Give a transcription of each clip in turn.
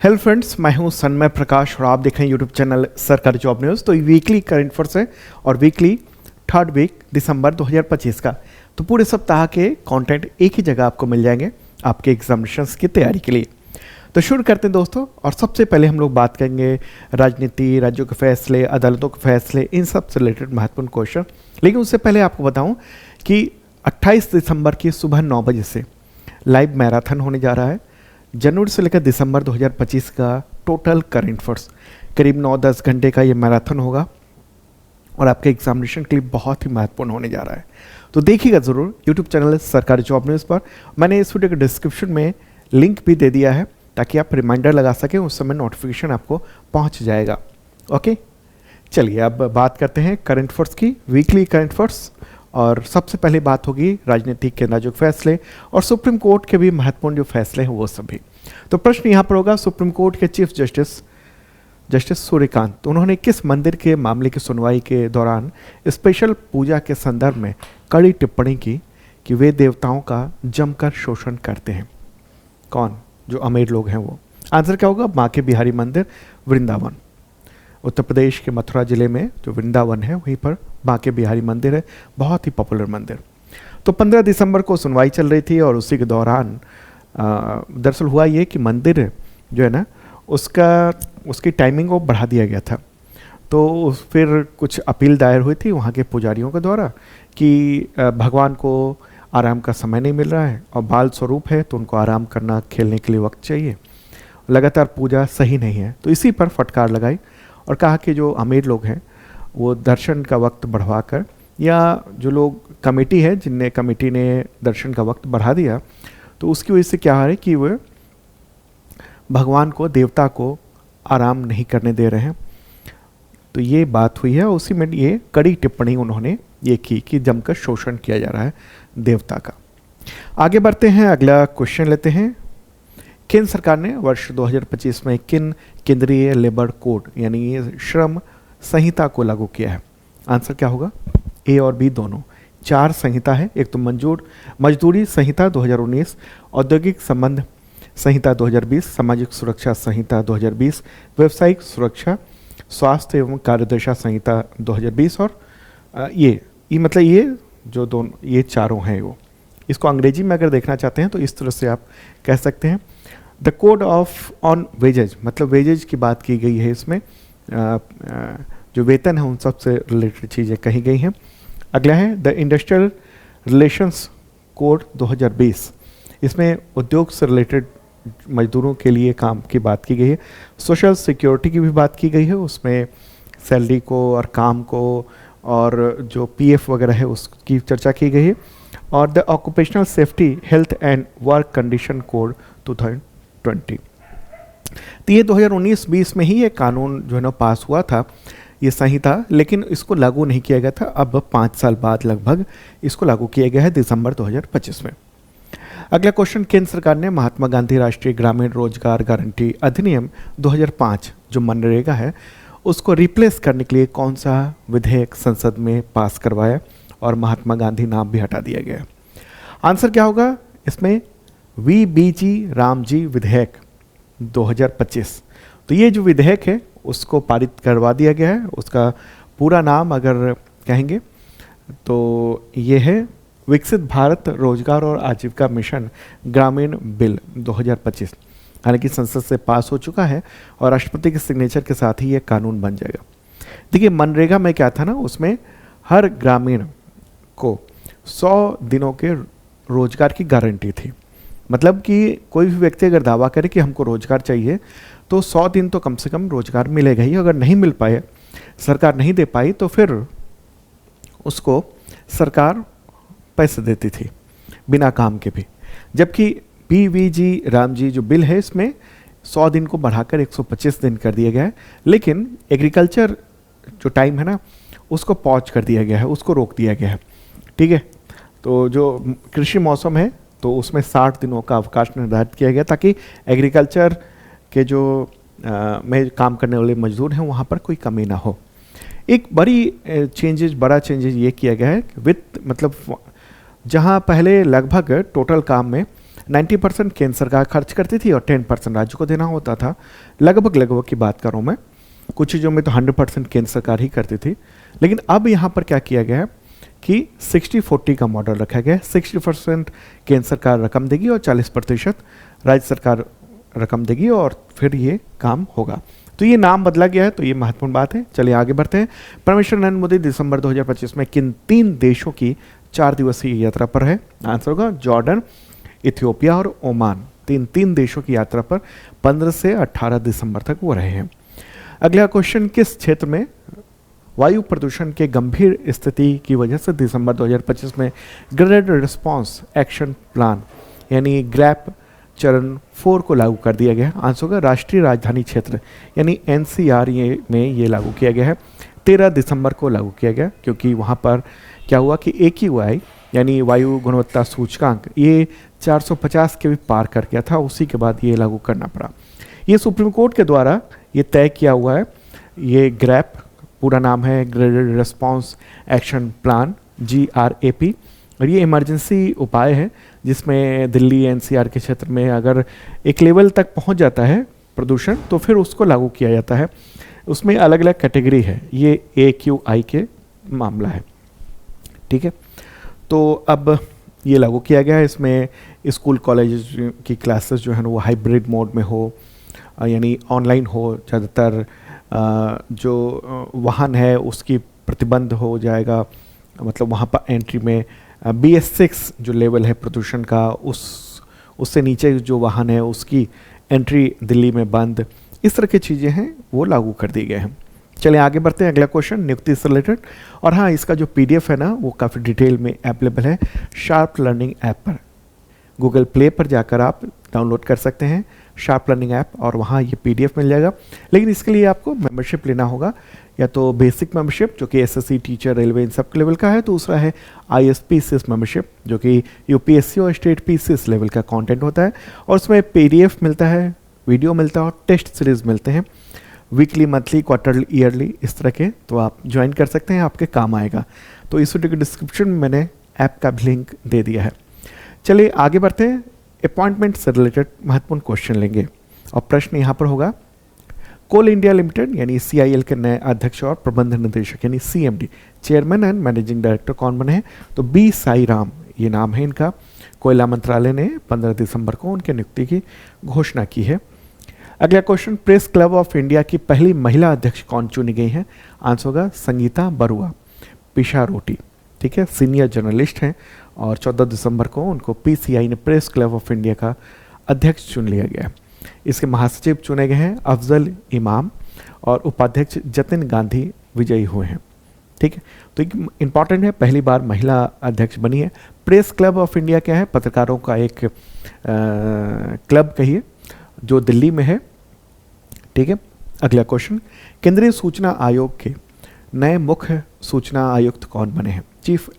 Hello friends, मैं हूं सन्मय प्रकाश और आप देख रहे हैं यूट्यूब चैनल सरकारी जॉब न्यूज़। तो वीकली करंट अफेयर्स है और वीकली थर्ड वीक दिसंबर 2025 का। तो पूरे सप्ताह के कंटेंट एक ही जगह आपको मिल जाएंगे आपके एग्जामिनेशंस की तैयारी के लिए। तो शुरू करते हैं दोस्तों, और सबसे पहले हम लोग बात करेंगे राजनीति, राज्यों के फैसले, अदालतों के फैसले, इन सब से रिलेटेड महत्वपूर्ण क्वेश्चन। लेकिन उससे पहले आपको बताऊं कि 28 दिसंबर की सुबह 9 बजे से लाइव मैराथन होने जा रहा है। जनवरी से लेकर दिसंबर 2025 का टोटल करंट अफेयर्स करीब 9-10 घंटे का ये मैराथन होगा और आपके एग्जामिनेशन के लिए बहुत ही महत्वपूर्ण होने जा रहा है। तो देखिएगा ज़रूर यूट्यूब चैनल सरकारी जॉब न्यूज़ पर। मैंने इस वीडियो के डिस्क्रिप्शन में लिंक भी दे दिया है ताकि आप रिमाइंडर लगा सकें, उस समय नोटिफिकेशन आपको पहुंच जाएगा। ओके, चलिए अब बात करते हैं करंट अफेयर्स की, वीकली करंट अफेयर्स। और सबसे पहले बात होगी राजनीतिक के नाजुक फैसले और सुप्रीम कोर्ट के भी महत्वपूर्ण जो फैसले हैं वो सभी। तो प्रश्न यहाँ पर होगा, सुप्रीम कोर्ट के चीफ जस्टिस सूर्यकांत, उन्होंने किस मंदिर के मामले की सुनवाई के दौरान स्पेशल पूजा के संदर्भ में कड़ी टिप्पणी की कि वे देवताओं का जमकर शोषण करते हैं? कौन? जो अमीर लोग हैं वो। आंसर क्या होगा? बांके बिहारी मंदिर, वृंदावन। उत्तर प्रदेश के मथुरा जिले में जो वृंदावन है वहीं पर बांके बिहारी मंदिर है, बहुत ही पॉपुलर मंदिर। तो 15 दिसंबर को सुनवाई चल रही थी और उसी के दौरान दरअसल हुआ ये कि मंदिर जो है ना उसकी टाइमिंग को बढ़ा दिया गया था। तो फिर कुछ अपील दायर हुई थी वहाँ के पुजारियों के द्वारा कि भगवान को आराम का समय नहीं मिल रहा है और बाल स्वरूप है तो उनको आराम करना, खेलने के लिए वक्त चाहिए, लगातार पूजा सही नहीं है। तो इसी पर फटकार लगाई और कहा कि जो अमीर लोग हैं वो दर्शन का वक्त बढ़वा कर, या जो लोग कमेटी है कमेटी ने दर्शन का वक्त बढ़ा दिया, तो उसकी वजह से क्या है कि वे भगवान को, देवता को आराम नहीं करने दे रहे हैं। तो ये बात हुई है। उसी में ये कड़ी टिप्पणी उन्होंने ये की कि जमकर शोषण किया जा रहा है देवता का। आगे बढ़ते हैं, अगला क्वेश्चन लेते हैं। केंद्र सरकार ने वर्ष 2025 में किन केंद्रीय लेबर कोड यानी श्रम संहिता को लागू किया है? आंसर क्या होगा? ए और बी दोनों। 4 संहिता है। एक तो मजदूरी संहिता 2019, औद्योगिक संबंध संहिता 2020, सामाजिक सुरक्षा संहिता 2020, व्यावसायिक सुरक्षा, स्वास्थ्य एवं कार्यदशा संहिता 2020 और ये मतलब ये जो दोनों, ये चारों हैं वो। इसको अंग्रेजी में अगर देखना चाहते हैं तो इस तरह से आप कह सकते हैं, the code of on wages, मतलब वेजेज की बात की गई है इसमें, जो वेतन है उन सब से रिलेटेड चीज़ें कही गई हैं। अगला है द इंडस्ट्रियल रिलेशंस कोड 2020, इसमें उद्योग से रिलेटेड मजदूरों के लिए काम की बात की गई है। सोशल सिक्योरिटी की भी बात की गई है, उसमें सैलरी को और काम को और जो पीएफ वगैरह है उसकी चर्चा की गई है। और the occupational safety, health and work condition code 2020। तो ये 2019-20 में ही ये कानून जो है ना पास हुआ था, ये संहिता, लेकिन इसको लागू नहीं किया गया था। अब 5 साल बाद लगभग इसको लागू किया गया है दिसंबर 2025 में। अगला क्वेश्चन, केंद्र सरकार ने महात्मा गांधी राष्ट्रीय ग्रामीण रोजगार गारंटी अधिनियम 2005 जो मनरेगा है उसको रिप्लेस करने के लिए कौन सा विधेयक संसद में पास करवाया और महात्मा गांधी नाम भी हटा दिया गया? आंसर क्या होगा इसमें? VBG रामजी विधेयक 2025। तो ये जो विधेयक है उसको पारित करवा दिया गया है। उसका पूरा नाम अगर कहेंगे तो ये है विकसित भारत रोजगार और आजीविका मिशन ग्रामीण बिल 2025। हालांकि संसद से पास हो चुका है और राष्ट्रपति के सिग्नेचर के साथ ही ये कानून बन जाएगा। देखिए मनरेगा में क्या था ना, उसमें हर ग्रामीण को 100 दिनों के रोजगार की गारंटी थी। मतलब कि कोई भी व्यक्ति अगर दावा करे कि हमको रोजगार चाहिए तो 100 दिन तो कम से कम रोजगार मिलेगा ही। अगर नहीं मिल पाए, सरकार नहीं दे पाई, तो फिर उसको सरकार पैसे देती थी बिना काम के भी। जबकि पीवीजी रामजी जो बिल है इसमें 100 दिन को बढ़ाकर 125 दिन कर दिया गया है। लेकिन एग्रीकल्चर जो टाइम है ना उसको पॉज कर दिया गया है, उसको रोक दिया गया है। ठीक है, तो जो कृषि मौसम है तो उसमें 60 दिनों का अवकाश निर्धारित किया गया ताकि एग्रीकल्चर के जो में काम करने वाले मजदूर हैं वहाँ पर कोई कमी ना हो। एक बड़ा चेंजेस ये किया गया है विथ, मतलब जहाँ पहले लगभग टोटल काम में 90% केंद्र सरकार खर्च करती थी और 10% राज्य को देना होता था। लगभग की बात कर रहा हूँ मैं, कुछ चीज़ों में तो 100% केंद्र सरकार ही करती थी। लेकिन अब यहाँ पर क्या किया गया है कि 60-40 का मॉडल रखा गया है। 60% केंद्र सरकार रकम देगी और 40% राज्य सरकार रकम देगी और फिर ये काम होगा। तो ये नाम बदला गया है, तो ये महत्वपूर्ण बात है। चलिए आगे बढ़ते हैं। परमेश्वर नरेंद्र मोदी दिसंबर 2025 में किन 3 देशों की 4 दिवसीय यात्रा पर है? आंसर होगा जॉर्डन, इथियोपिया और ओमान। तीन देशों की यात्रा पर 15 से 18 दिसंबर तक वो रहे हैं। अगला क्वेश्चन, किस क्षेत्र में वायु प्रदूषण के गंभीर स्थिति की वजह से दिसंबर 2025 में ग्रेडेड रिस्पांस एक्शन प्लान यानी ग्रैप चरण 4 को लागू कर दिया गया? आंसर होगा राष्ट्रीय राजधानी क्षेत्र यानी एनसीआर में ये लागू किया गया है। 13 दिसंबर को लागू किया गया, क्योंकि वहाँ पर क्या हुआ कि AQI यानी वायु गुणवत्ता सूचकांक ये 450 के भी पार कर गया था, उसी के बाद ये लागू करना पड़ा। ये सुप्रीम कोर्ट के द्वारा ये तय किया हुआ है। ये ग्रैप पूरा नाम है graded response action plan GRAP, और ये इमरजेंसी उपाय है जिसमें दिल्ली NCR के क्षेत्र में अगर एक लेवल तक पहुंच जाता है प्रदूषण तो फिर उसको लागू किया जाता है। उसमें अलग अलग कैटेगरी है, ये AQI के मामला है, ठीक है। तो अब ये लागू किया गया है। इसमें स्कूल कॉलेज की क्लासेस जो है ना वो हाइब्रिड मोड में हो, यानी ऑनलाइन हो ज़्यादातर। जो वाहन है उसकी प्रतिबंध हो जाएगा, मतलब वहाँ पर एंट्री में BS6 जो लेवल है प्रदूषण का उससे नीचे जो वाहन है उसकी एंट्री दिल्ली में बंद, इस तरह की चीज़ें हैं वो लागू कर दी गए हैं। चलिए आगे बढ़ते हैं। अगला क्वेश्चन नियुक्ति से रिलेटेड, और हाँ इसका जो PDF है ना वो काफ़ी डिटेल में अवेलेबल है शार्प लर्निंग ऐप पर। गूगल प्ले पर जाकर आप डाउनलोड कर सकते हैं शार्प लर्निंग ऐप, और वहाँ ये PDF मिल जाएगा। लेकिन इसके लिए आपको मेंबरशिप लेना होगा, या तो बेसिक मेंबरशिप जो कि SSC, टीचर, रेलवे इन सब के लेवल का है, तो दूसरा है ISPCS मेंबरशिप जो कि UPSC और स्टेट PCS लेवल का कंटेंट होता है, और उसमें PDF मिलता है, वीडियो मिलता है और टेस्ट सीरीज मिलते हैं वीकली, मंथली, क्वार्टरली, ईयरली, इस तरह के। तो आप ज्वाइन कर सकते हैं, आपके काम आएगा। तो इस वीडियो के डिस्क्रिप्शन में मैंने ऐप का भी लिंक दे दिया है। चलिए आगे बढ़ते हैं। अपॉइंटमेंट से रिलेटेड महत्वपूर्ण क्वेश्चन लेंगे, और प्रश्न यहाँ पर होगा कोल इंडिया लिमिटेड यानी CIL के नए अध्यक्ष और प्रबंध निदेशक यानी CMD, chairman and managing director कौन बने हैं? तो B साई राम ये नाम है इनका। कोयला मंत्रालय ने 15 दिसंबर को उनके नियुक्ति की घोषणा की है। अगला question, press club of India की पहली महिला अध्यक्ष कौन चुनी गई है? आंसर होगा संगीता बरुआ पिशारोटी, ठीक है, सीनियर जर्नलिस्ट हैं, और 14 दिसंबर को उनको PCI ने प्रेस क्लब ऑफ इंडिया का अध्यक्ष चुन लिया गया। इसके महासचिव चुने गए हैं अफजल इमाम, और उपाध्यक्ष जतिन गांधी विजयी हुए हैं, ठीक है। तो इम्पॉर्टेंट है, पहली बार महिला अध्यक्ष बनी है। प्रेस क्लब ऑफ इंडिया क्या है? पत्रकारों का एक क्लब कहिए जो दिल्ली में है, ठीक है। अगला क्वेश्चन, केंद्रीय सूचना आयोग के नए मुख्य सूचना आयुक्त कौन बने हैं? Chief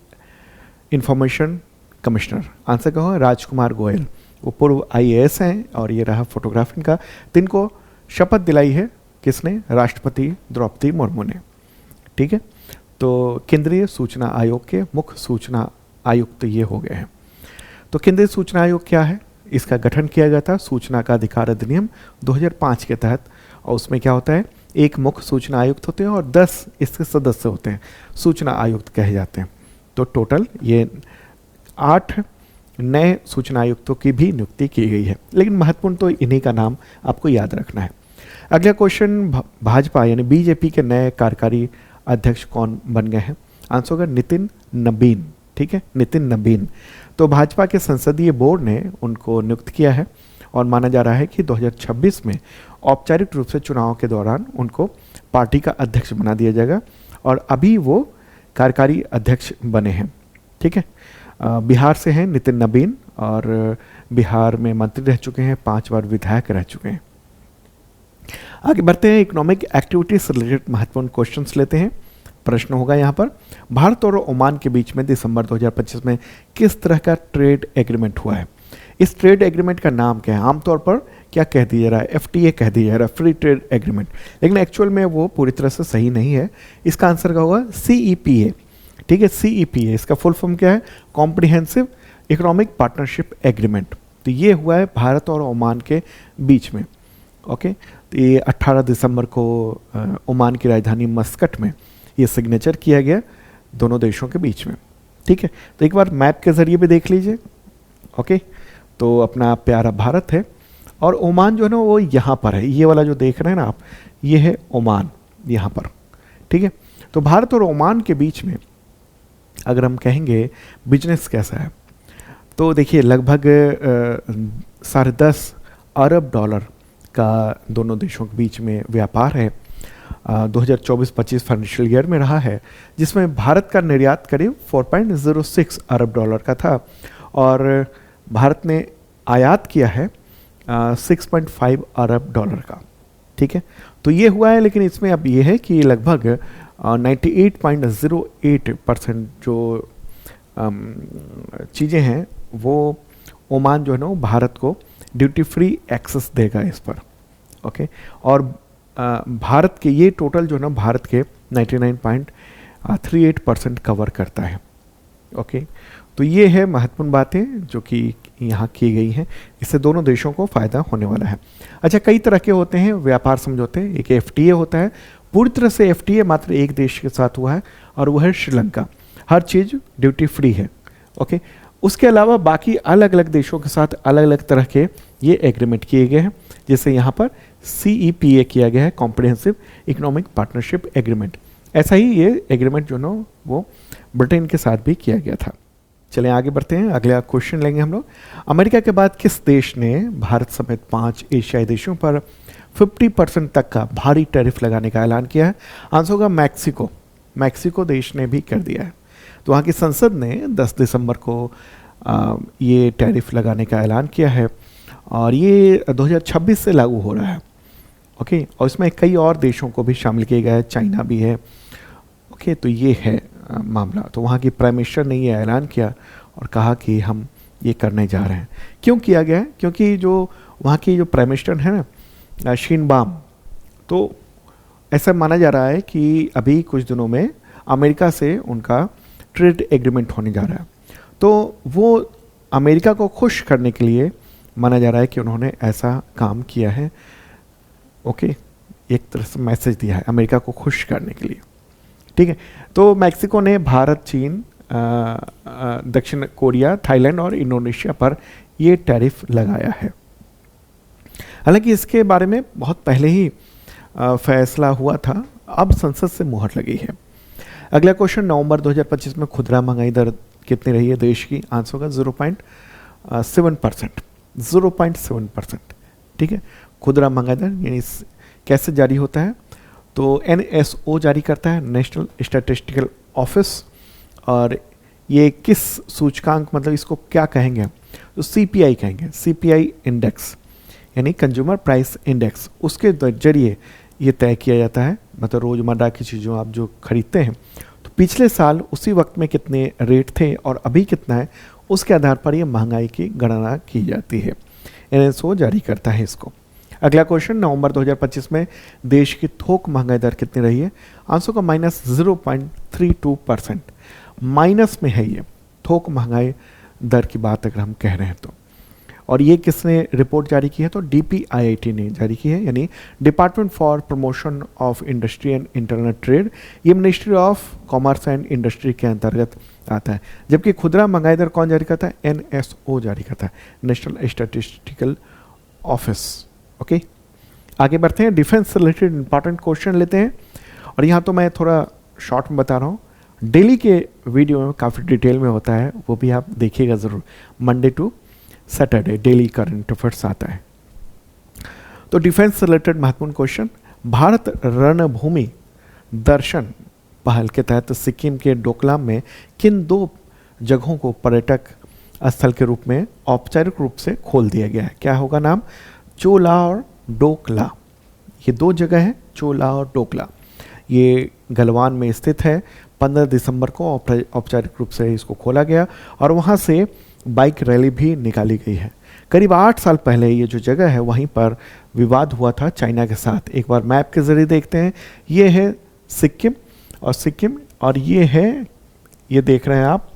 information commissioner. आंसर क्या होगा? राजकुमार गोयल। वो पूर्व IAS हैं, और ये रहा फोटोग्राफी का। तो इनको शपथ दिलाई है किसने? राष्ट्रपति द्रौपदी मुर्मू ने, ठीक है। तो केंद्रीय सूचना आयोग के मुख्य सूचना आयुक्त ये हो गए हैं। तो केंद्रीय सूचना आयोग क्या है? इसका गठन किया गया था सूचना का अधिकार अधिनियम 2005 के तहत, और उसमें क्या होता है, एक मुख्य सूचना आयुक्त होते हैं और 10 इसके सदस्य होते हैं, सूचना आयुक्त कहे जाते हैं। तो टोटल ये 8 नए सूचना आयुक्तों की भी नियुक्ति की गई है, लेकिन महत्वपूर्ण तो इन्हीं का नाम आपको याद रखना है। अगला क्वेश्चन, भाजपा यानी BJP के नए कार्यकारी अध्यक्ष कौन बन गए हैं? आंसर होगा नितिन नबीन, ठीक है, नितिन नबीन। तो भाजपा के संसदीय बोर्ड ने उनको नियुक्त किया है, और माना जा रहा है कि 2026 में औपचारिक रूप से चुनाव के दौरान उनको पार्टी का अध्यक्ष बना दिया जाएगा, और अभी वो कार्यकारी अध्यक्ष बने हैं, ठीक है। बिहार से हैं नितिन नबीन, और बिहार में मंत्री रह चुके हैं, 5 बार विधायक रह चुके हैं। आगे बढ़ते हैं। इकोनॉमिक एक्टिविटीज से रिलेटेड महत्वपूर्ण क्वेश्चंस लेते हैं। प्रश्न होगा यहाँ पर, भारत और ओमान के बीच में दिसंबर 2025 में किस तरह का ट्रेड एग्रीमेंट हुआ है? इस ट्रेड एग्रीमेंट का नाम क्या है? आमतौर पर क्या कह दिया जा रहा है? FTA कह दिया जा रहा है, फ्री ट्रेड एग्रीमेंट, लेकिन एक्चुअल में वो पूरी तरह से सही नहीं है। इसका आंसर क्या होगा? CEPA, ठीक है, CEPA। इसका फुल फॉर्म क्या है? Comprehensive economic partnership agreement. तो तो ये हुआ है भारत और ओमान के बीच में। ओके, तो ये 18 दिसंबर को ओमान की राजधानी मस्कट में ये सिग्नेचर किया गया दोनों देशों के बीच में। ठीक है, तो एक बार मैप के ज़रिए भी देख लीजिए। ओके, तो अपना प्यारा भारत है और ओमान जो है ना वो यहाँ पर है, ये वाला जो देख रहे हैं ना आप, ये है ओमान यहाँ पर। ठीक है, तो भारत और ओमान के बीच में अगर हम कहेंगे बिजनेस कैसा है, तो देखिए लगभग 10.5 अरब डॉलर का दोनों देशों के बीच में व्यापार है। 2024-25 फाइनेंशियल ईयर में रहा है, जिसमें भारत का निर्यात करीब 4.06 अरब डॉलर का था और भारत ने आयात किया है 6.5 अरब डॉलर का। ठीक है, तो ये हुआ है, लेकिन इसमें अब ये है कि लगभग 98.08% जो चीज़ें हैं वो ओमान जो है ना वो भारत को ड्यूटी फ्री एक्सेस देगा इस पर। ओके, और भारत के ये टोटल जो है ना भारत के 99.38% कवर करता है। ओके, तो ये है महत्वपूर्ण बातें जो कि यहाँ की गई हैं, इससे दोनों देशों को फ़ायदा होने वाला है। अच्छा, कई तरह के होते हैं व्यापार समझौते। एक FTA होता है, पूरी तरह से FTA मात्र एक देश के साथ हुआ है और वह है श्रीलंका। हर चीज़ ड्यूटी फ्री है। ओके, उसके अलावा बाकी अलग अलग देशों के साथ अलग अलग तरह के ये एग्रीमेंट किए गए हैं, जैसे यहाँ पर CEPA किया गया है, कॉम्प्रिहेंसिव इकोनॉमिक पार्टनरशिप एग्रीमेंट। ऐसा ही ये एग्रीमेंट जो ना वो ब्रिटेन के साथ भी किया गया था। चलें आगे बढ़ते हैं, अगला क्वेश्चन लेंगे हम लोग। अमेरिका के बाद किस देश ने भारत समेत 5 एशियाई देशों पर 50% तक का भारी टैरिफ लगाने का ऐलान किया है? आंसर होगा मैक्सिको। मैक्सिको देश ने भी कर दिया है। तो वहाँ की संसद ने 10 दिसंबर को ये टैरिफ लगाने का ऐलान किया है और ये 2026 से लागू हो रहा है। ओके, और इसमें कई और देशों को भी शामिल किया गया है, चाइना भी है। ओके, तो ये है मामला। तो वहाँ की प्राइम मिनिस्टर ने ये ऐलान किया और कहा कि हम ये करने जा रहे हैं। क्यों किया गया है? क्योंकि जो वहाँ की जो प्राइम मिनिस्टर है ना शिनबाम, तो ऐसा माना जा रहा है कि अभी कुछ दिनों में अमेरिका से उनका ट्रेड एग्रीमेंट होने जा रहा है। तो वो अमेरिका को खुश करने के लिए माना जा रहा है कि उन्होंने ऐसा काम किया है। ओके, एक तरह से मैसेज दिया है अमेरिका को खुश करने के लिए। ठीक है, तो मैक्सिको ने भारत, चीन, दक्षिण कोरिया, थाईलैंड और इंडोनेशिया पर ये टैरिफ लगाया है। हालांकि इसके बारे में बहुत पहले ही फैसला हुआ था, अब संसद से मुहर लगी है। अगला क्वेश्चन, नवंबर 2025 में खुदरा महंगाई दर कितनी रही है देश की? आंसर होगा 0.7%। 0.7%। ठीक है, खुदरा महंगाई दर यानी कैसे जारी होता है? तो NSO जारी करता है, नेशनल स्टैटिस्टिकल ऑफिस। और ये किस सूचकांक, मतलब इसको क्या कहेंगे? तो CPI कहेंगे, CPI इंडेक्स यानी कंज्यूमर प्राइस इंडेक्स, उसके जरिए ये तय किया जाता है। मतलब रोज़मर्रा की चीज़ों आप जो खरीदते हैं तो पिछले साल उसी वक्त में कितने रेट थे और अभी कितना है, उसके आधार पर ये महंगाई की गणना की जाती है। NSO जारी करता है इसको। अगला क्वेश्चन, नवंबर 2025 में देश की थोक महंगाई दर कितनी रही है? आंसर का -0.32%। माइनस में है ये थोक महंगाई दर की बात अगर हम कह रहे हैं तो। और ये किसने रिपोर्ट जारी की है? तो DPIIT ने जारी की है, यानी department for promotion of industry and internal trade. ये ministry of commerce and industry के अंतर्गत आता है। जबकि खुदरा महंगाई दर कौन जारी करता है? NSO जारी करता है, नेशनल स्टैटिस्टिकल ऑफिस। ओके, आगे बढ़ते हैं। डिफेंस से रिलेटेड इंपॉर्टेंट क्वेश्चन लेते हैं और यहाँ तो मैं थोड़ा शॉर्ट में बता रहा हूँ, डेली के वीडियो में काफ़ी डिटेल में होता है, वो भी आप देखिएगा ज़रूर। Monday to Saturday daily current affairs आता है। तो डिफेंस से रिलेटेड महत्वपूर्ण क्वेश्चन, भारत रणभूमि दर्शन पहल के तहत सिक्किम के डोकलाम में किन 2 जगहों को पर्यटक स्थल के रूप में औपचारिक रूप से खोल दिया गया है? क्या होगा नाम? चोला और डोकला। ये 2 जगह हैं, चोला और डोकला। ये गलवान में स्थित है। 15 दिसंबर को औपचारिक रूप से इसको खोला गया और वहाँ से बाइक रैली भी निकाली गई है। करीब 8 साल पहले ये जो जगह है वहीं पर विवाद हुआ था चाइना के साथ। एक बार मैप के ज़रिए देखते हैं। ये है सिक्किम और ये है, ये देख रहे हैं आप,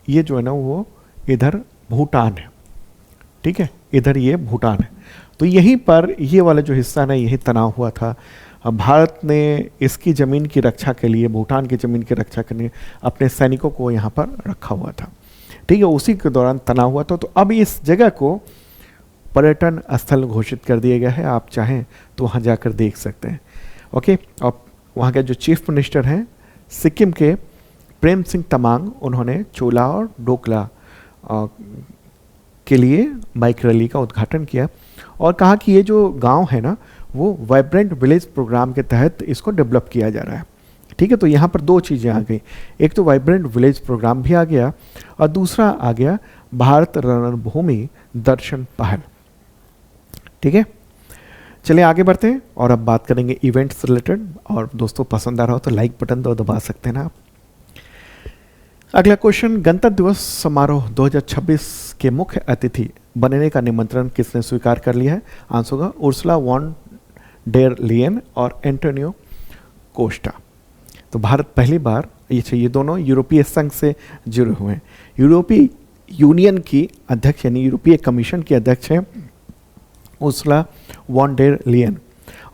ये जो है ना वो इधर भूटान है। ठीक है, इधर ये भूटान है। तो यहीं पर ये वाला जो हिस्सा ना, यही तनाव हुआ था। अब भारत ने इसकी ज़मीन की रक्षा के लिए, भूटान की ज़मीन की रक्षा के लिए अपने सैनिकों को यहाँ पर रखा हुआ था। ठीक है, उसी के दौरान तनाव हुआ था। तो अब इस जगह को पर्यटन स्थल घोषित कर दिया गया है। आप चाहें तो वहाँ जाकर देख सकते हैं। ओके, और वहाँ के जो चीफ मिनिस्टर हैं सिक्किम के प्रेम सिंह तमांग, उन्होंने चोला और डोकला के लिए बाइक रैली का उद्घाटन किया और कहा कि ये जो गांव है ना, वो वाइब्रेंट विलेज प्रोग्राम के तहत इसको डेवलप किया जा रहा है। ठीक है, तो यहाँ पर दो चीज़ें आ गई, एक तो वाइब्रेंट विलेज प्रोग्राम भी आ गया और दूसरा आ गया भारत रणभूमि दर्शन पहल। ठीक है, चलिए आगे बढ़ते हैं और अब बात करेंगे इवेंट्स रिलेटेड। और दोस्तों पसंद आ रहा हो तो लाइक बटन तो दबा सकते हैं ना आप। अगला क्वेश्चन, गणतंत्र दिवस समारोह 2026 के मुख्य अतिथि बनने का निमंत्रण किसने स्वीकार कर लिया है? आंसर होगा उर्सुला वॉन डेर लियन और एंटोनियो कोस्टा। तो भारत पहली बार, ये दोनों यूरोपीय संघ से जुड़े हुए हैं। यूरोपीय यूनियन की अध्यक्ष यानी यूरोपीय कमीशन की अध्यक्ष हैं उर्सुला वॉन डेर लियन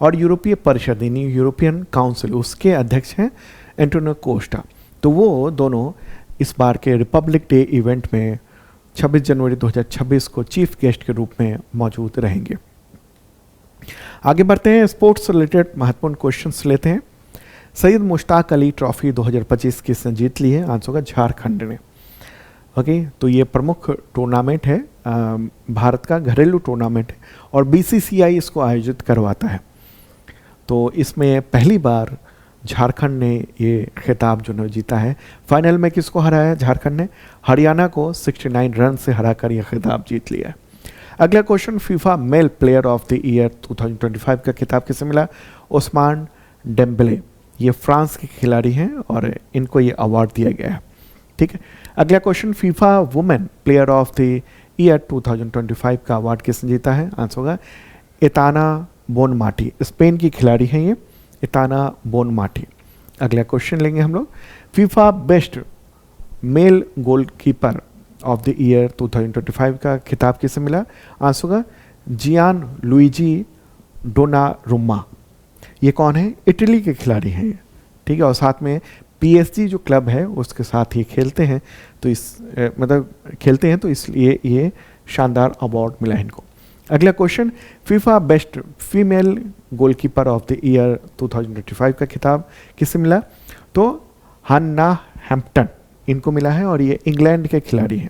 और यूरोपीय परिषद यानी यूरोपियन काउंसिल, उसके अध्यक्ष हैं एंटोनियो कोस्टा। तो वो दोनों इस बार के रिपब्लिक डे इवेंट में 26 जनवरी 2026 को चीफ गेस्ट के रूप में मौजूद रहेंगे। आगे बढ़ते हैं, स्पोर्ट्स रिलेटेड महत्वपूर्ण क्वेश्चंस लेते हैं। सैयद मुश्ताक अली ट्रॉफी 2025 किसने जीत ली है? आंसर होगा झारखंड ने। ओके, तो ये प्रमुख टूर्नामेंट है, भारत का घरेलू टूर्नामेंट है और बीसीसीआई इसको आयोजित करवाता है। तो इसमें पहली बार झारखंड ने ये खिताब जो है जीता है। फाइनल में किसको हराया? झारखंड ने हरियाणा को 69 रन से हराकर यह खिताब जीत लिया है। अगला question, FIFA mail player of the year 2025 का खिताब किसे मिला? ओस्मान डेम्बले, ये फ्रांस के खिलाड़ी हैं और इनको ये अवार्ड दिया गया है। ठीक है, अगला question, FIFA women player of the year 2025 का अवार्ड किसने जीता है? आंसर होगा एताना बोनमाटी, स्पेन की खिलाड़ी हैं ये, एताना बोनमाटी। अगला क्वेश्चन लेंगे हम लोग, FIFA best male goalkeeper of the year 2025 का खिताब किसे मिला? आंसर होगा जियान लुइजी डोनारुमा। ये कौन है? इटली के खिलाड़ी हैं ये। ठीक है, और साथ में पीएसजी जो क्लब है उसके साथ ये खेलते हैं, तो खेलते हैं तो इसलिए ये शानदार अवार्ड मिला है इनको। अगला question, FIFA best female goalkeeper of the year 2025 का खिताब किसे मिला? तो हन्ना हैम्पटन, इनको मिला है और ये इंग्लैंड के खिलाड़ी हैं।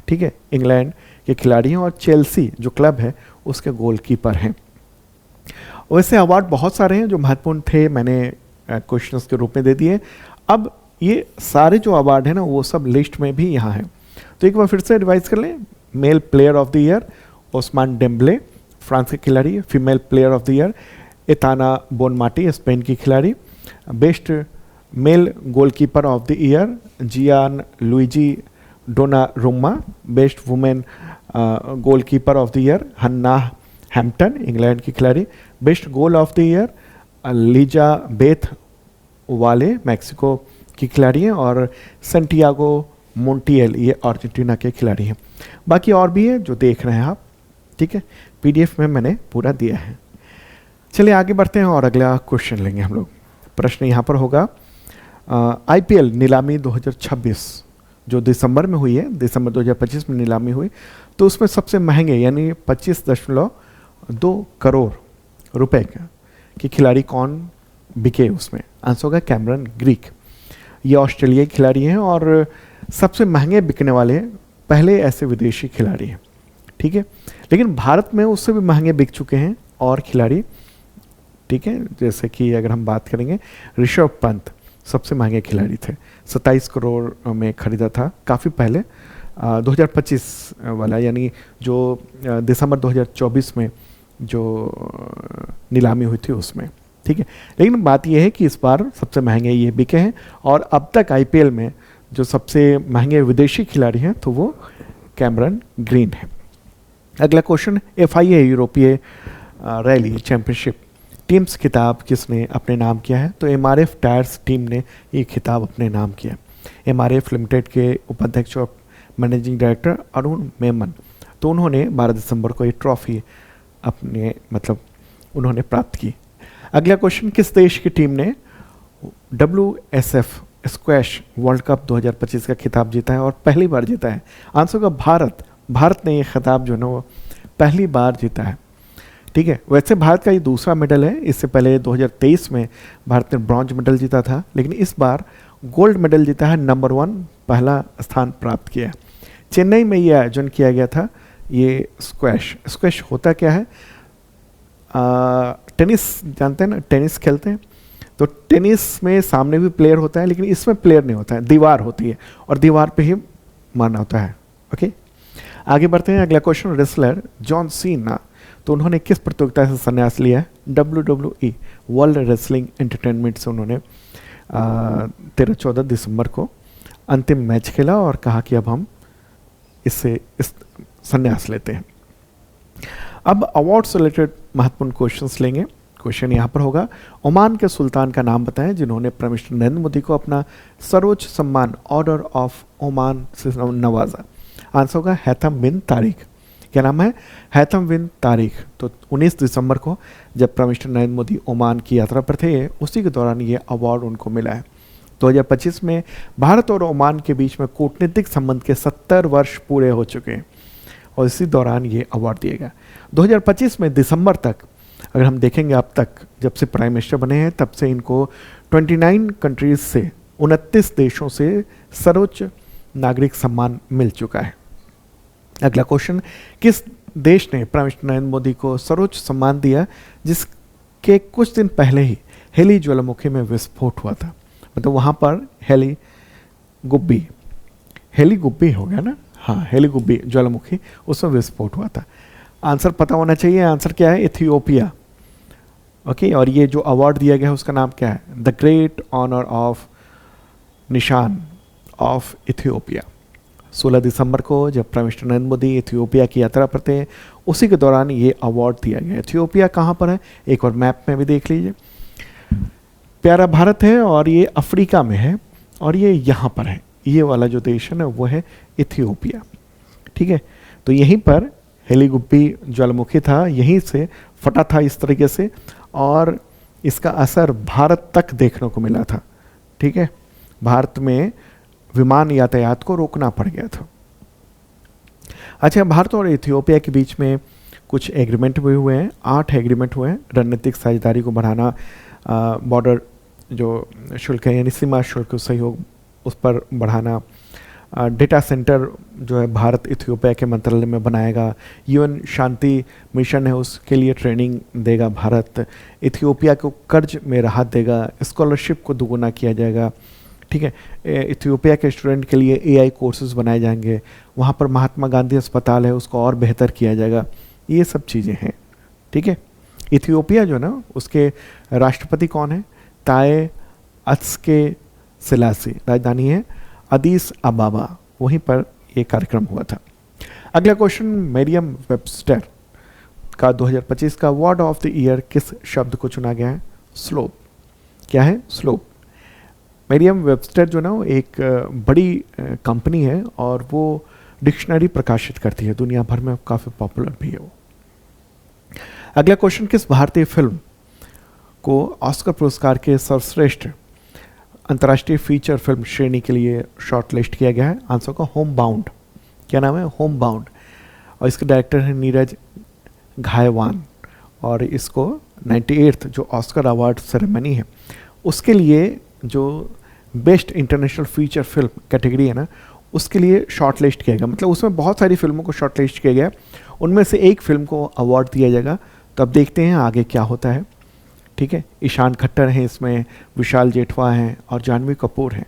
ठीक है, इंग्लैंड के खिलाड़ी हैं और चेल्सी जो क्लब है उसके गोलकीपर हैं। वैसे अवार्ड बहुत सारे हैं जो महत्वपूर्ण थे, मैंने क्वेश्चंस के रूप में दे दिए। अब ये सारे जो अवार्ड हैं ना, वो सब लिस्ट में भी यहाँ हैं। तो एक बार फिर से रिवाइज कर लें। Male player of the year Ousmane Dembele, France के खिलाड़ी। Female player of the year Aitana Bonmati, Spain की खिलाड़ी। Best male goalkeeper of the year Gian Luigi Donnarumma. Best women goalkeeper of the year Hannah Hampton, England की खिलाड़ी। Best goal of the year Lizbeth Ovalle, Mexico की खिलाड़ी हैं। और Santiago मोंटियल, ये Argentina के खिलाड़ी हैं। बाकी और भी है जो देख रहे हैं आप। ठीक है, पीडीएफ में मैंने पूरा दिया है। चलिए आगे बढ़ते हैं और अगला क्वेश्चन लेंगे हम लोग। प्रश्न यहाँ पर होगा, आईपीएल नीलामी 2026 जो दिसंबर में हुई है, दिसंबर 2025 में नीलामी हुई, तो उसमें सबसे महंगे यानी 25.2 करोड़ रुपए के खिलाड़ी कौन बिके उसमें? आंसर होगा कैमरन ग्रीक। ये ऑस्ट्रेलियाई खिलाड़ी हैं और सबसे महंगे बिकने वाले पहले ऐसे विदेशी खिलाड़ी हैं। ठीक है, लेकिन भारत में उससे भी महंगे बिक चुके हैं और खिलाड़ी। ठीक है, जैसे कि अगर हम बात करेंगे, ऋषभ पंत सबसे महंगे खिलाड़ी थे, 27 करोड़ में खरीदा था काफ़ी पहले, 2025 वाला यानी जो दिसंबर 2024 में जो नीलामी हुई थी उसमें। ठीक है, लेकिन बात यह है कि इस बार सबसे महंगे ये बिके हैं और अब तक आईपीएल में जो सबसे महंगे विदेशी खिलाड़ी हैं तो वो कैमरन ग्रीन है। अगला क्वेश्चन, FIA यूरोपीय रैली चैंपियनशिप टीम्स खिताब किसने अपने नाम किया है? तो MRF टायर्स टीम ने ये खिताब अपने नाम किया। MRF लिमिटेड के उपाध्यक्ष और मैनेजिंग डायरेक्टर अरुण मेमन। तो उन्होंने 12 दिसंबर को ये ट्रॉफी अपने मतलब उन्होंने प्राप्त की। अगला क्वेश्चन, किस देश की टीम ने WSF स्क्वैश वर्ल्ड कप 2025 का खिताब जीता है और पहली बार जीता है? आंसर होगा भारत। भारत ने ये खिताब जो है ना वो पहली बार जीता है। ठीक है, वैसे भारत का ये दूसरा मेडल है। इससे पहले 2023 में भारत ने ब्रॉन्ज मेडल जीता था, लेकिन इस बार गोल्ड मेडल जीता है, नंबर 1 पहला स्थान प्राप्त किया है। चेन्नई में ये आयोजन किया गया था। ये स्क्वैश, स्क्वैश होता क्या है? टेनिस जानते हैं ना, टेनिस खेलते हैं तो टेनिस में सामने भी प्लेयर होता है, लेकिन इसमें प्लेयर नहीं होता है, दीवार होती है और दीवार पे ही मारना होता है। ओके, आगे बढ़ते हैं। अगला क्वेश्चन, रेसलर जॉन सीना, तो उन्होंने किस प्रतियोगिता से संन्यास लिया है? WWE वर्ल्ड रेसलिंग एंटरटेनमेंट से उन्होंने 13-14 दिसंबर को अंतिम मैच खेला और कहा कि अब हम इससे संन्यास लेते हैं। अब अवार्ड से रिलेटेड महत्वपूर्ण क्वेश्चंस लेंगे। क्वेश्चन यहाँ पर होगा, ओमान के सुल्तान का नाम बताएं जिन्होंने प्राइम मिनिस्टर नरेंद्र मोदी को अपना सर्वोच्च सम्मान ऑर्डर ऑफ ओमान से नवाजा। आंसर होगा हैथम बिन तारिक। क्या नाम है? हैथम बिन तारिक। तो 19 दिसंबर को जब prime minister Narendra Modi Oman की यात्रा पर थे, उसी के दौरान ये अवार्ड उनको मिला है। 2025 में भारत और ओमान के बीच में कूटनीतिक संबंध के 70 वर्ष पूरे हो चुके हैं और इसी दौरान ये अवार्ड दिया गया। 2025 में दिसंबर तक अगर हम देखेंगे, अब तक जब से प्राइम मिनिस्टर बने हैं तब से इनको 29 कंट्रीज से 29 देशों से सर्वोच्च नागरिक सम्मान मिल चुका है। अगला क्वेश्चन, किस देश ने प्राइम मिनिस्टर नरेंद्र मोदी को सर्वोच्च सम्मान दिया जिसके कुछ दिन पहले ही हेली ज्वालामुखी में विस्फोट हुआ था? मतलब वहाँ पर हेली गुब्बी हो गया ना, हाँ हेली गुब्बी ज्वालामुखी, उसमें विस्फोट हुआ था। आंसर पता होना चाहिए। आंसर क्या है? इथियोपिया। ओके, और ये जो अवार्ड दिया गया है उसका नाम क्या है? द ग्रेट ऑनर ऑफ निशान ऑफ इथियोपिया। 16 दिसंबर को जब prime minister Narendra Modi Ethiopia की यात्रा पर थे, उसी के दौरान ये अवार्ड दिया गया। इथियोपिया कहाँ पर है? एक और मैप में भी देख लीजिए। प्यारा भारत है और ये अफ्रीका में है और ये यहाँ पर है। ये वाला जो देश है ना वो है इथियोपिया। ठीक है, तो यहीं पर हेली गुब्बी ज्वालामुखी था, यहीं से फटा था इस तरीके से और इसका असर भारत तक देखने को मिला था। ठीक है, भारत में विमान यातायात को रोकना पड़ गया था। अच्छा, भारत और इथियोपिया के बीच में कुछ एग्रीमेंट भी हुए हैं, 8 एग्रीमेंट हुए हैं। रणनीतिक साझेदारी को बढ़ाना, बॉर्डर जो शुल्क है यानी सीमा शुल्क सहयोग उस पर बढ़ाना, डेटा सेंटर जो है भारत इथियोपिया के मंत्रालय में बनाएगा, यूएन शांति मिशन है उसके लिए ट्रेनिंग देगा भारत, इथियोपिया को कर्ज में राहत देगा, स्कॉलरशिप को दोगुना किया जाएगा। ठीक है, इथियोपिया के स्टूडेंट के लिए एआई कोर्सेज बनाए जाएंगे, वहाँ पर महात्मा गांधी अस्पताल है उसको और बेहतर किया जाएगा। ये सब चीज़ें हैं। ठीक है, इथियोपिया जो ना उसके राष्ट्रपति कौन है? ताए अत्सके सिलासी, राजधानी है अदीस अबाबा, वहीं पर यह कार्यक्रम हुआ था। अगला क्वेश्चन, मेरियम वेबस्टर का 2025 का वर्ड ऑफ द ईयर किस शब्द को चुना गया है? स्लोप। क्या है? स्लोप। मेरियम वेबस्टर जो ना वो एक बड़ी कंपनी है और वो डिक्शनरी प्रकाशित करती है, दुनिया भर में काफ़ी पॉपुलर भी है वो। अगला क्वेश्चन, किस भारतीय फिल्म को ऑस्कर पुरस्कार के सर्वश्रेष्ठ अंतर्राष्ट्रीय फीचर फिल्म श्रेणी के लिए शॉर्टलिस्ट किया गया है? आंसर का होम बाउंड। क्या नाम है? Home bound. और इसके डायरेक्टर हैं नीरज घायवान और इसको 98th जो ऑस्कर अवार्ड सेरेमनी है उसके लिए जो best international feature film category है ना उसके लिए शॉर्टलिस्ट किया गया। मतलब उसमें बहुत सारी फिल्मों को शॉर्टलिस्ट किया गया, उनमें से एक फिल्म को अवार्ड दिया जाएगा। तो अब देखते हैं आगे क्या होता है। ठीक है, ईशान खट्टर हैं इसमें, विशाल जेठवा हैं और जानवी कपूर हैं।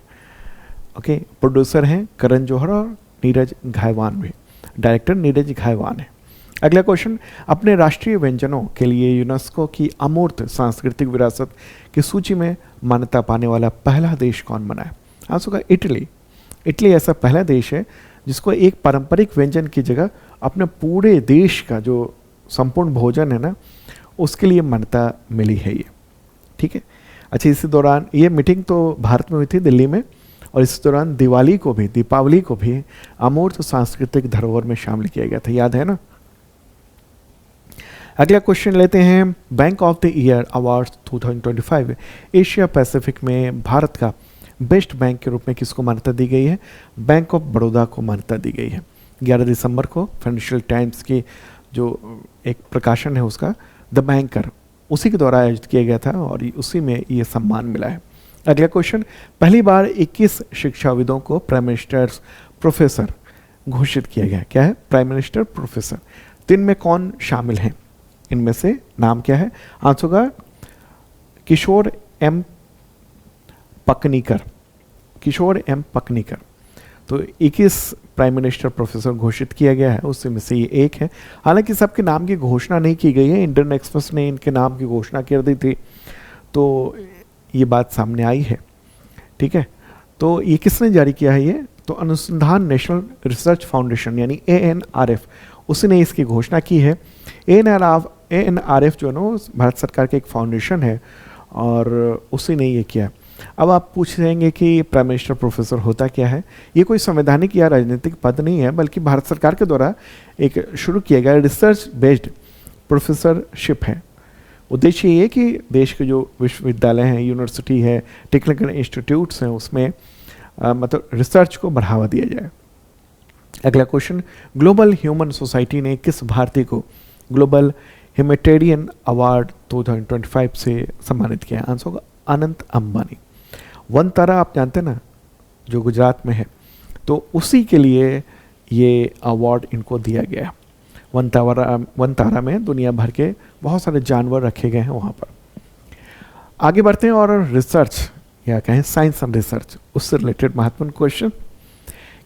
ओके, प्रोड्यूसर हैं करण जौहर और नीरज घायवान भी, डायरेक्टर नीरज घायवान है। अगला क्वेश्चन, अपने राष्ट्रीय व्यंजनों के लिए यूनेस्को की अमूर्त सांस्कृतिक विरासत की सूची में मान्यता पाने वाला पहला देश कौन बना है? आंसर का इटली। इटली ऐसा पहला देश है जिसको एक पारंपरिक व्यंजन की जगह अपने पूरे देश का जो संपूर्ण भोजन है ना उसके लिए मान्यता मिली है ये। ठीक है, अच्छा, इसी दौरान ये मीटिंग तो भारत में हुई थी दिल्ली में और इस दौरान दीपावली को भी अमूर्त सांस्कृतिक धरोहर में शामिल किया गया था, याद है ना। अगला क्वेश्चन लेते हैं, bank of the year award 2025 Asia Pacific में भारत का बेस्ट बैंक के रूप में किसको मान्यता दी गई है? बैंक ऑफ बड़ौदा को मान्यता दी गई है। 11 दिसंबर को फाइनेंशियल टाइम्स की जो एक प्रकाशन है उसका द बैंकर, उसी के द्वारा आयोजित किया गया था और उसी में ये सम्मान मिला है। अगला क्वेश्चन, पहली बार 21 शिक्षाविदों को प्राइम मिनिस्टर प्रोफेसर घोषित किया गया। क्या है? Prime minister professor. तो इनमें कौन शामिल हैं? इनमें से नाम क्या है? आंसर होगा किशोर एम पकनीकर। तो 21 प्राइम मिनिस्टर प्रोफेसर घोषित किया गया है, उसमें में से ये एक है। हालांकि सबके नाम की घोषणा नहीं की गई है, इंडियन एक्सप्रेस ने इनके नाम की घोषणा कर दी थी, तो ये बात सामने आई है। ठीक है, तो ये किसने जारी किया है ये? तो अनुसंधान नेशनल रिसर्च फाउंडेशन यानी ANRF, उसी ने इसकी घोषणा की है। ANRF जो है ना भारत सरकार का एक फाउंडेशन है और उसी ने ये किया। अब आप पूछ रहेंगे कि प्राइम मिनिस्टर प्रोफेसर होता क्या है? ये कोई संवैधानिक या राजनीतिक पद नहीं है, बल्कि भारत सरकार के द्वारा एक शुरू किया गया रिसर्च बेस्ड प्रोफेसरशिप है। उद्देश्य ये कि देश के जो विश्वविद्यालय हैं, यूनिवर्सिटी है, टेक्निकल इंस्टीट्यूट्स हैं, उसमें मतलब रिसर्च को बढ़ावा दिया जाए। अगला क्वेश्चन, ग्लोबल ह्यूमन सोसाइटी ने किस भारतीय को ग्लोबल ह्यूमैनिटेरियन अवार्ड 2025 से सम्मानित किया? आंसर होगा अनंत अंबानी। वनतारा आप जानते हैं ना, जो गुजरात में है, तो उसी के लिए ये अवार्ड इनको दिया गया। वनतारा में दुनिया भर के बहुत सारे जानवर रखे गए हैं वहाँ पर। आगे बढ़ते हैं और रिसर्च या कहें साइंस एंड रिसर्च, उससे रिलेटेड महत्वपूर्ण क्वेश्चन,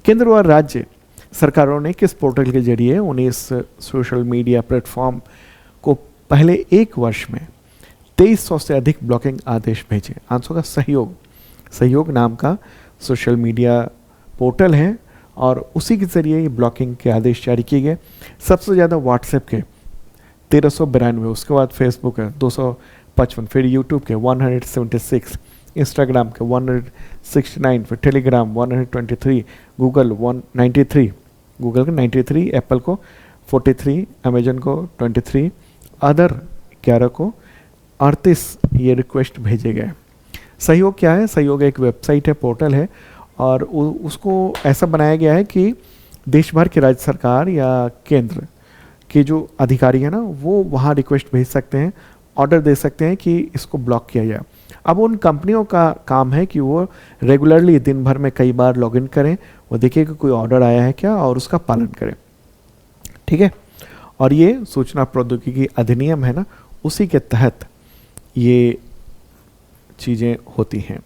केंद्र और राज्य सरकारों ने किस पोर्टल के जरिए 19 सोशल मीडिया प्लेटफॉर्म को पहले एक वर्ष में 2300 से अधिक ब्लॉकिंग आदेश भेजे? आंसर का सहयोग नाम का सोशल मीडिया पोर्टल है और उसी के जरिए ये ब्लॉकिंग के आदेश जारी किए गए। सबसे ज़्यादा व्हाट्सएप के 1392, उसके बाद फेसबुक है 255, फिर यूट्यूब के 176, इंस्टाग्राम के 169, फिर टेलीग्राम 123, गूगल 193, गूगल का 93, एप्पल को 43, अमेजन को 23, अदर 11 को 38 ये रिक्वेस्ट भेजे गए। सहयोग क्या है? सहयोग एक वेबसाइट है, पोर्टल है और उसको ऐसा बनाया गया है कि देश भर की राज्य सरकार या केंद्र के जो अधिकारी हैं ना, वो वहाँ रिक्वेस्ट भेज सकते हैं, ऑर्डर दे सकते हैं कि इसको ब्लॉक किया जाए। अब उन कंपनियों का काम है कि वो रेगुलरली दिन भर में कई बार लॉगिन करें, वो देखें कि कोई ऑर्डर आया है क्या और उसका पालन करें। ठीक है, और ये सूचना प्रौद्योगिकी अधिनियम है ना, उसी के तहत ये चीज़ें होती हैं।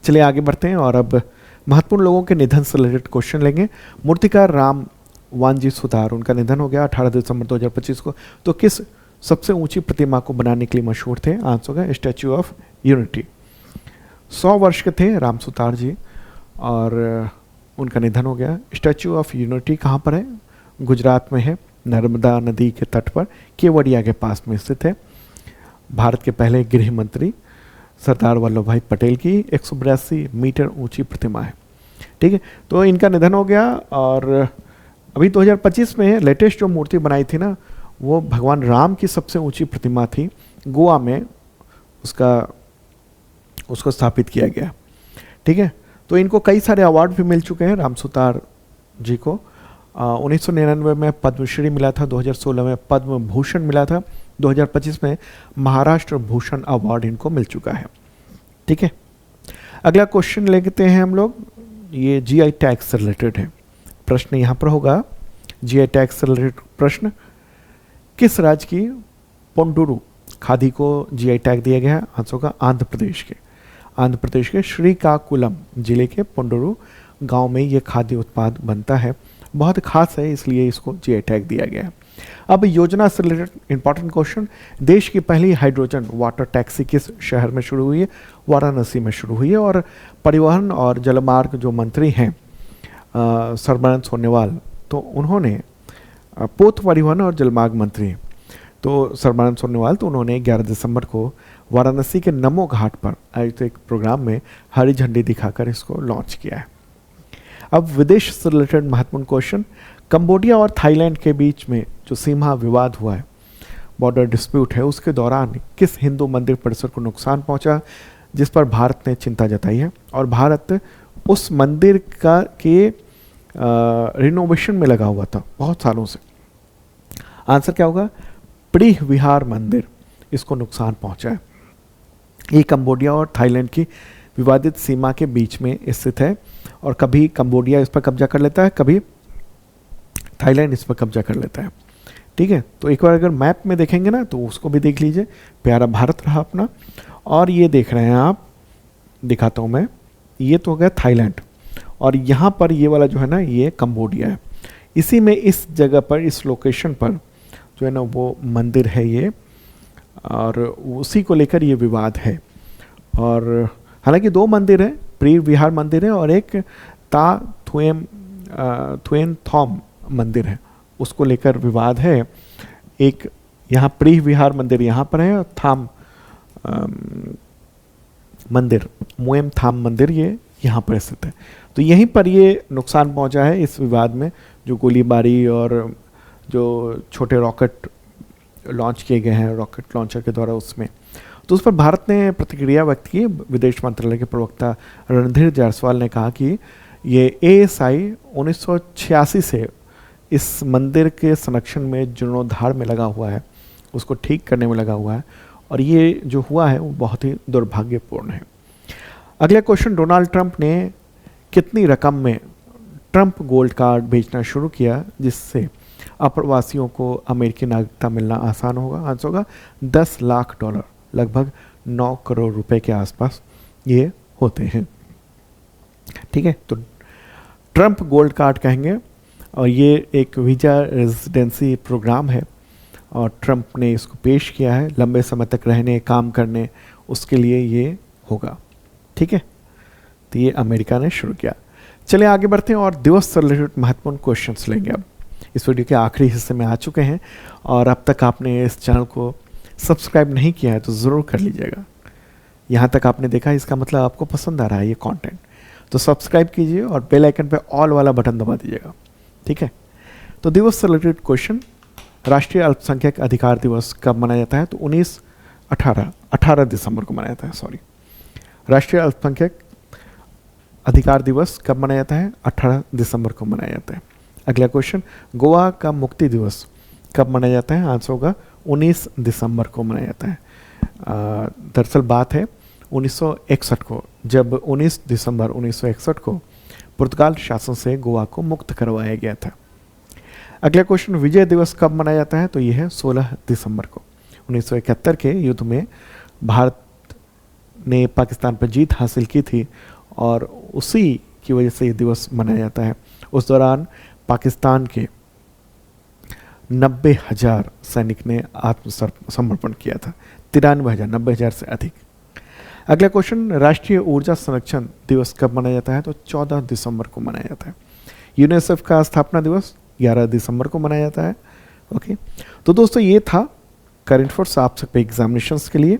चलिए आगे बढ़ते हैं और अब महत्वपूर्ण लोगों के निधन से रिलेटेड क्वेश्चन लेंगे। मूर्तिकार राम वानजी सुतार, उनका निधन हो गया 18 दिसंबर 2025 को। तो किस सबसे ऊंची प्रतिमा को बनाने के लिए मशहूर थे? आंसर होगा स्टैच्यू ऑफ यूनिटी। 100 वर्ष के थे राम सुतार जी और उनका निधन हो गया। स्टैच्यू ऑफ यूनिटी कहाँ पर है? गुजरात में है, नर्मदा नदी के तट पर, केवड़िया के पास में स्थित है। भारत के पहले गृह मंत्री सरदार वल्लभ भाई पटेल की 182 मीटर ऊंची प्रतिमा है। ठीक है, तो इनका निधन हो गया और अभी 2025 में लेटेस्ट जो मूर्ति बनाई थी ना, वो भगवान राम की सबसे ऊंची प्रतिमा थी, गोवा में उसको स्थापित किया गया। ठीक है, तो इनको कई सारे अवार्ड भी मिल चुके हैं राम सुतार जी को। 1999 में पद्मश्री मिला था, 2016 में पद्म भूषण मिला था, 2025 में महाराष्ट्र भूषण अवार्ड इनको मिल चुका है। ठीक है, अगला क्वेश्चन लेते हैं हम लोग, ये GI टैक्स से रिलेटेड है। प्रश्न यहाँ पर होगा GI टैक्स से रिलेटेड प्रश्न, किस राज्य की पोंडुरु खादी को GI टैग दिया गया है? आंसर होगा आंध्र प्रदेश के श्रीकाकुलम जिले के पोंडुरु गांव में ये खाद्य उत्पाद बनता है, बहुत खास है इसलिए इसको GI टैग दिया गया है। अब योजना से रिलेटेड इंपॉर्टेंट क्वेश्चन, देश की पहली हाइड्रोजन वाटर टैक्सी किस शहर में शुरू हुई है? वाराणसी में शुरू हुई है। और परिवहन और जलमार्ग जो मंत्री हैं सर्बानंद सोनोवाल, तो उन्होंने पोत परिवहन और जलमार्ग मंत्री, तो सर्बानंद सोनोवाल, तो उन्होंने 11 दिसंबर को वाराणसी के नमो घाट पर आयोजित एक प्रोग्राम में हरी झंडी दिखाकर इसको लॉन्च किया है। अब विदेश से रिलेटेड महत्वपूर्ण क्वेश्चन, कंबोडिया और थाईलैंड के बीच में जो सीमा विवाद हुआ है, बॉर्डर डिस्प्यूट है, उसके दौरान किस हिंदू मंदिर परिसर को नुकसान पहुंचा, जिस पर भारत ने चिंता जताई है, और भारत उस मंदिर का के रिनोवेशन में लगा हुआ था बहुत सालों से। आंसर क्या होगा? प्रीह विहार मंदिर, इसको नुकसान पहुंचा है। ये कंबोडिया और थाईलैंड की विवादित सीमा के बीच में स्थित है, और कभी कंबोडिया इस पर कब्जा कर लेता है, कभी थाईलैंड इस पर कब्जा कर लेता है। ठीक है, तो एक बार अगर मैप में देखेंगे ना तो उसको भी देख लीजिए। प्यारा भारत रहा अपना, और ये देख रहे हैं आप, दिखाता हूँ मैं, ये तो हो गया थाईलैंड, और यहाँ पर ये वाला जो है ना ये कंबोडिया है। इसी में इस जगह पर, इस लोकेशन पर जो है ना वो मंदिर है ये, और उसी को लेकर ये विवाद है। और हालांकि दो मंदिर हैं, प्री विहार मंदिर है और एक ता थुएन थॉम मंदिर है, उसको लेकर विवाद है। एक यहाँ प्री विहार मंदिर यहाँ पर है, और थाम मंदिर, मुएम थाम मंदिर ये यहाँ पर स्थित है। तो यहीं पर ये नुकसान पहुँचा है इस विवाद में, जो गोलीबारी और जो छोटे रॉकेट लॉन्च किए गए हैं रॉकेट लॉन्चर के द्वारा उसमें, तो उस पर भारत ने प्रतिक्रिया व्यक्त की। विदेश मंत्रालय के प्रवक्ता रणधीर जायसवाल ने कहा कि ये ASI 1986 से इस मंदिर के संरक्षण में जीर्णोद्धार में लगा हुआ है, उसको ठीक करने में लगा हुआ है, और ये जो हुआ है वो बहुत ही दुर्भाग्यपूर्ण है। अगला क्वेश्चन, डोनाल्ड ट्रंप ने कितनी रकम में ट्रंप गोल्ड कार्ड बेचना शुरू किया जिससे अप्रवासियों को अमेरिकी नागरिकता मिलना आसान होगा? आंसर होगा $10 लाख, लगभग 9 करोड़ रुपए के आसपास ये होते हैं। ठीक है, तो ट्रंप गोल्ड कार्ड कहेंगे, और ये एक वीज़ा रेजिडेंसी प्रोग्राम है, और ट्रंप ने इसको पेश किया है लंबे समय तक रहने, काम करने, उसके लिए ये होगा। ठीक है, तो ये अमेरिका ने शुरू किया। चलिए आगे बढ़ते हैं और दिवस से रिलेटेड महत्वपूर्ण क्वेश्चंस लेंगे। अब इस वीडियो के आखिरी हिस्से में आ चुके हैं, और अब तक आपने इस चैनल को सब्सक्राइब नहीं किया है तो ज़रूर कर लीजिएगा। यहाँ तक आपने देखा, इसका मतलब आपको पसंद आ रहा है ये कंटेंट, तो सब्सक्राइब कीजिए और बेल आइकन पे ऑल वाला बटन दबा दीजिएगा। ठीक है, तो दिवस से रिलेटेड क्वेश्चन, राष्ट्रीय अल्पसंख्यक अधिकार दिवस कब मनाया जाता है? तो 18 दिसंबर को मनाया जाता है। सॉरी, राष्ट्रीय अल्पसंख्यक अधिकार दिवस कब मनाया जाता है? 18 दिसंबर को मनाया जाता है। अगला क्वेश्चन, गोवा का मुक्ति दिवस कब मनाया जाता है? आंसर होगा 19 दिसंबर को मनाया जाता है। दरअसल बात है 1961 को, जब 19 दिसंबर 1961 को पुर्तगाल शासन से गोवा को मुक्त करवाया गया था। अगला क्वेश्चन, विजय दिवस कब मनाया जाता है? तो यह है 16 दिसंबर को। 1971 के युद्ध में भारत ने पाकिस्तान पर जीत हासिल की थी, और उसी की वजह से ये दिवस मनाया जाता है। उस दौरान पाकिस्तान के 90,000 सैनिक ने आत्मसमर्पण किया था। 93,000, 90,000 से अधिक। अगला क्वेश्चन, राष्ट्रीय ऊर्जा संरक्षण दिवस कब मनाया जाता है? तो 14 दिसंबर को मनाया जाता है। यूनिसेफ का स्थापना दिवस 11 दिसंबर को मनाया जाता है। ओके, तो दोस्तों ये था करंट अफेयर्स आप सबके एग्जामिनेशंस के लिए,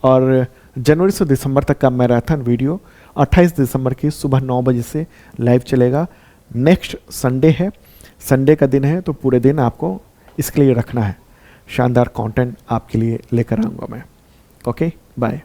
और जनवरी से दिसंबर तक का मैराथन वीडियो 28 दिसंबर की सुबह 9 बजे से लाइव चलेगा। नेक्स्ट संडे है, संडे का दिन है, तो पूरे दिन आपको इसके लिए रखना है। शानदार कंटेंट आपके लिए लेकर आऊँगा मैं। Okay, bye.